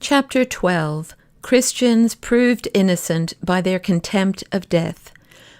Chapter 12. Christians proved innocent by their contempt of death.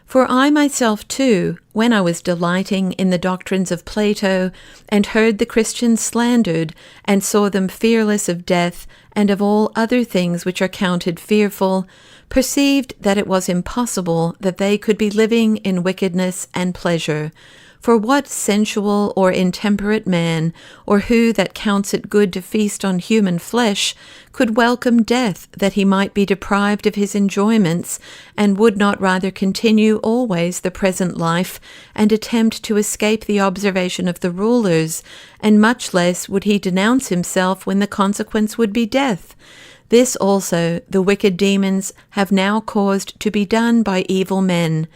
For I myself too, when I was delighting in the doctrines of Plato, and heard the Christians slandered, and saw them fearless of death, and of all other things which are counted fearful, perceived that it was impossible that they could be living in wickedness and pleasure. For what sensual or intemperate man, or who that counts it good to feast on human flesh, could welcome death that he might be deprived of his enjoyments, and would not rather continue always the present life, and attempt to escape the observation of the rulers, and much less would he denounce himself when the consequence would be death? This also the wicked demons have now caused to be done by evil men.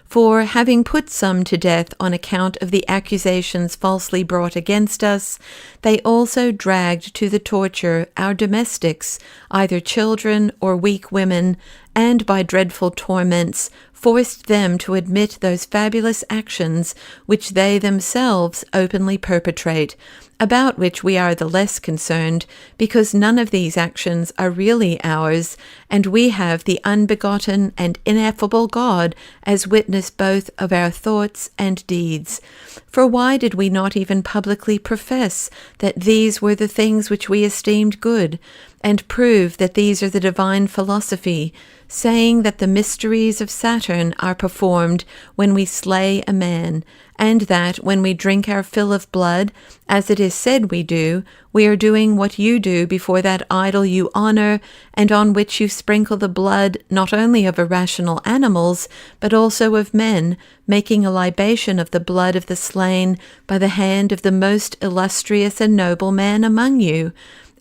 For, having put some to death on account of the accusations falsely brought against us, they also dragged to the torture our domestics, either children or weak women, and by dreadful torments forced them to admit those fabulous actions which they themselves openly perpetrate, about which we are the less concerned, because none of these actions are really ours, and we have the unbegotten and ineffable God as witness both of our thoughts and deeds. For why did we not even publicly profess that these were the things which we esteemed good, and prove that these are the divine philosophy, saying that the mysteries of Saturn are performed when we slay a man, and that when we drink our fill of blood, as it is said we do, we are doing what you do before that idol you honor, and on which you sprinkle the blood not only of irrational animals, but also of men, making a libation of the blood of the slain by the hand of the most illustrious and noble man among you,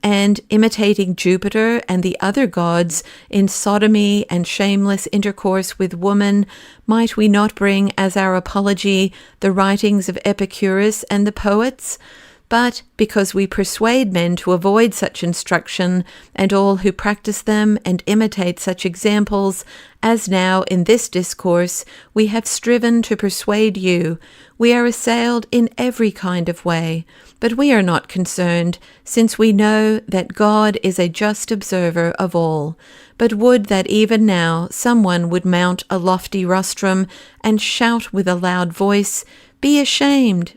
and imitating Jupiter and the other gods in sodomy and shameless intercourse with woman, might we not bring as our apology the writings of Epicurus and the poets? But because we persuade men to avoid such instruction, and all who practice them and imitate such examples, as now in this discourse we have striven to persuade you, we are assailed in every kind of way. But we are not concerned, since we know that God is a just observer of all. But would that even now someone would mount a lofty rostrum and shout with a loud voice, be ashamed,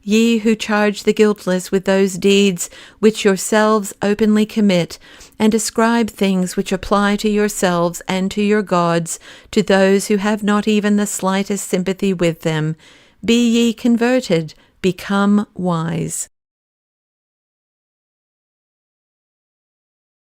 ye who charge the guiltless with those deeds which yourselves openly commit, and ascribe things which apply to yourselves and to your gods, to those who have not even the slightest sympathy with them. Be ye converted, become wise.